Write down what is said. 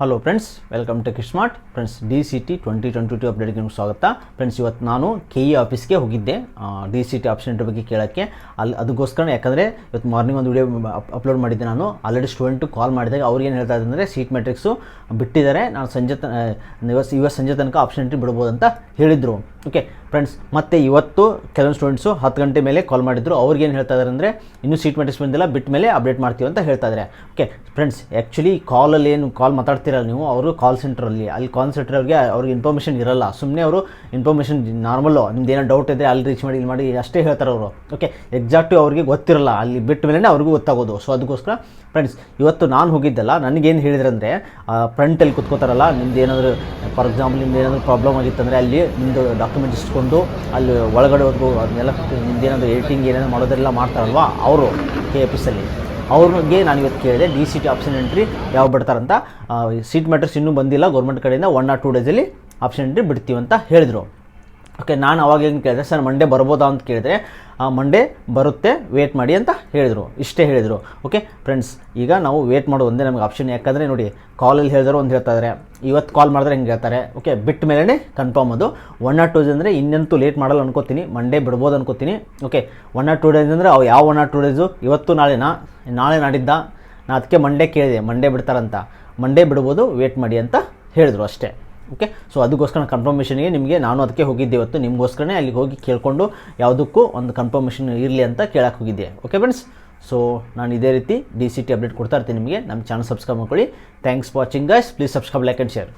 Hello friends, welcome to KiSmart. Friends, Dcet 2022 ಅಪ್ಡೇಟ್ಗೆ ನಿಮ್ಗೆ ಸ್ವಾಗತ. ಫ್ರೆಂಡ್ಸ್, ಇವತ್ತು ನಾನು KE ಆಫೀಸ್ಗೆ ಹೋಗಿದ್ದೆ Dcet ಆಪ್ಷನ್ ಇಂಟರ್ ಬಗ್ಗೆ ಕೇಳೋಕ್ಕೆ. ಅದಕ್ಕೋಸ್ಕರ ಯಾಕಂದರೆ ಇವತ್ತು ಮಾರ್ನಿಂಗ್ ಒಂದು ವಿಡಿಯೋ ಅಪ್ಲೋಡ್ ಮಾಡಿದ್ದೆ. ನಾನು ಆಲ್ರೆಡಿ ಸ್ಟೂಡೆಂಟು ಕಾಲ್ ಮಾಡಿದಾಗ ಅವ್ರು ಏನು ಹೇಳ್ತಾ ಇದ್ದಾರೆ ಅಂದರೆ ಸೀಟ್ ಮ್ಯಾಟ್ರಿಕ್ಸು ಬಿಟ್ಟಿದ್ದಾರೆ, ನಾನು ಇವತ್ತು ಸಂಜೆ ತನಕ ಆಪ್ಷನ್ ಎಂಟ್ರಿ ಬಿಡ್ಬೋದು ಅಂತ ಹೇಳಿದರು. ಓಕೆ ಫ್ರೆಂಡ್ಸ್, ಮತ್ತು ಇವತ್ತು ಕೆಲವೊಂದು ಸ್ಟೂಡೆಂಟ್ಸು 10 ಗಂಟೆ ಮೇಲೆ ಕಾಲ್ ಮಾಡಿದ್ರು. ಅವ್ರಿಗೇನು ಹೇಳ್ತಾ ಇದ್ದಾರೆ ಅಂದರೆ ಇನ್ನೂ ಸೀಟ್ ಮ್ಯಾಟ್ರಿಕ್ಸ್ ಬಂದಿಲ್ಲ, ಬಿಟ್ಟ ಮೇಲೆ ಅಪ್ಡೇಟ್ ಮಾಡ್ತೀವಿ ಅಂತ ಹೇಳ್ತಾ ಇದ್ದಾರೆ. ಓಕೆ ಫ್ರೆಂಡ್ಸ್, ಆ್ಯಕ್ಚುಲಿ ಕಾಲಲ್ಲಿ ಏನು ಕಾಲ್ ಮಾತಾಡ್ತಿರಲ್ಲ ನೀವು, ಅವರು ಕಾಲ್ ಸೆಂಟ್ರಲ್ಲಿ ಕಾಲ್ ಸೆಂಟರ್ ಅವ್ರಿಗೆ ಇನ್ಫಾರ್ಮೇಷನ್ ಇರಲ್ಲ. ಸುಮ್ಮನೆ ಅವರು ಇನ್ಫಾರ್ಮೇಷನ್ ನಾರ್ಮಲ್ಲು ನಿಮ್ದು ಏನೋ ಡೌಟ್ ಇದ್ದರೆ ಅಲ್ಲಿ ರೀಚ್ ಮಾಡಿ ಇಲ್ಲಿ ಮಾಡಿ ಅಷ್ಟೇ ಹೇಳ್ತಾರೆ ಅವರು. ಓಕೆ, ಎಕ್ಸಾಕ್ಟು ಅವ್ರಿಗೆ ಗೊತ್ತಿರಲ್ಲ, ಅಲ್ಲಿ ಬಿಟ್ಟ ಮೇಲೆ ಅವ್ರಿಗೂ ಗೊತ್ತಾಗೋದು. ಸೊ ಅದಕ್ಕೋಸ್ಕರ ಫ್ರೆಂಡ್ಸ್, ಇವತ್ತು ನಾನು ಹೋಗಿದ್ದಲ್ಲ, ನನಗೇನು ಹೇಳಿದ್ರೆ ಅಂದರೆ ಫ್ರಂಟಲ್ಲಿ ಕುತ್ಕೋತಾರಲ್ಲ, ನಿಮ್ದು ಏನಾದರೂ ಫಾರ್ ಎಕ್ಸಾಂಪಲ್ ನಿಮ್ದು ಏನಾದರೂ ಪ್ರಾಬ್ಲಮ್ ಆಗಿತ್ತಂದರೆ ಅಲ್ಲಿ ನಿಮ್ಮದು ಡಾಕ್ಯುಮೆಂಟ್ ಇಸ್ಕೊಂಡು ಅಲ್ಲಿ ಒಳಗಡೆವರೆಗೂ ಅದನ್ನೆಲ್ಲ ನಿಮ್ದು ಏನಾದರೂ ಎಡಿಟಿಂಗ್ ಏನಾದರೂ ಮಾಡೋದೆಲ್ಲ ಮಾಡ್ತಾರಲ್ವ ಅವರು KE ಆಫೀಸಲ್ಲಿ. ಅವ್ರಿಗೆ ನಾನು ಇವತ್ತು ಕೇಳಿದೆ Dcet ಆಪ್ಷನ್ ಎಂಟ್ರಿ ಯಾವಾಗ ಬಿಡ್ತಾರಂತ. ಸೀಟ್ ಮ್ಯಾಟ್ರಿಕ್ಸ್ ಇನ್ನೂ ಬಂದಿಲ್ಲ ಗೌರ್ಮೆಂಟ್ ಕಡೆಯಿಂದ, 1 or 2 ಡೇಸಲ್ಲಿ ಆಪ್ಷನ್ ಎಂಟ್ರಿ ಬಿಡ್ತೀವಿ ಅಂತ ಹೇಳಿದರು. ಓಕೆ, ನಾನು ಅವಾಗ ಏನು ಕೇಳಿದೆ, ಸರ್ ಮಂಡೇ ಬರ್ಬೋದಾ ಅಂತ ಕೇಳಿದರೆ ಮಂಡೇ ಬರುತ್ತೆ, ವೇಟ್ ಮಾಡಿ ಅಂತ ಹೇಳಿದರು. ಇಷ್ಟೇ ಹೇಳಿದರು. ಓಕೆ ಫ್ರೆಂಡ್ಸ್, ಈಗ ನಾವು ವೇಟ್ ಮಾಡೋದು ಒಂದೇ ನಮಗೆ ಆಪ್ಷನ್. ಯಾಕಂದರೆ ನೋಡಿ, ಕಾಲಲ್ಲಿ ಹೇಳಿದ್ರು ಒಂದು ಹೇಳ್ತಾ ಇದ್ದಾರೆ, ಇವತ್ತು ಕಾಲ್ ಮಾಡಿದ್ರೆ ಹಿಂಗೆ ಹೇಳ್ತಾರೆ. ಓಕೆ, ಬಿಟ್ಟ ಮೇಲೆ ಕನ್ಫರ್ಮ್ ಅದು. 1 or 2 ಡೇಸ್ ಅಂದರೆ ಇನ್ನಂತೂ ಲೇಟ್ ಮಾಡಲ್ಲ ಅನ್ಕೋತೀನಿ, ಮಂಡೇ ಬಿಡ್ಬೋದು ಅನ್ಕೋತೀನಿ. ಓಕೆ, 1 or 2 ಡೇಸ್ ಅಂದರೆ ಅವು ಯಾವ 1 or 2 ಡೇಸು, ಇವತ್ತು ನಾಳೆ ನಾಡಿದ್ದ. ನಾನು ಅದಕ್ಕೆ ಮಂಡೇ ಕೇಳಿದೆ, ಮಂಡೇ ಬಿಡ್ತಾರಂತ. ಮಂಡೇ ಬಿಡ್ಬೋದು, ವೇಟ್ ಮಾಡಿ ಅಂತ ಹೇಳಿದ್ರು ಅಷ್ಟೇ. ಓಕೆ, ಸೊ ಅದಕ್ಕೋಸ್ಕರ ಕನ್ಫರ್ಮೇಷನ್ಗೆ ನಿಮಗೆ ನಾನು ಅದಕ್ಕೆ ಹೋಗಿದ್ದೆ ಇವತ್ತು, ನಿಮಗೋಸ್ಕರನೇ ಅಲ್ಲಿಗೆ ಹೋಗಿ ಕೇಳಿಕೊಂಡು ಯಾವುದಕ್ಕೂ ಒಂದು ಕನ್ಫರ್ಮೇಷನ್ ಇರಲಿ ಅಂತ ಕೇಳಕ್ಕೆ ಹೋಗಿದ್ದೆ. ಓಕೆ ಫ್ರೆಂಡ್ಸ್, ಸೊ ನಾನು ಇದೇ ರೀತಿ Dcet ಅಪ್ಡೇಟ್ ಕೊಡ್ತಾ ಇರ್ತೀನಿ ನಿಮಗೆ. ನಮ್ಮ ಚಾನಲ್ ಸಬ್ಸ್ಕ್ರೈಬ್ ಮಾಡ್ಕೊಳ್ಳಿ. Thanks for watching guys. Please subscribe, like and share.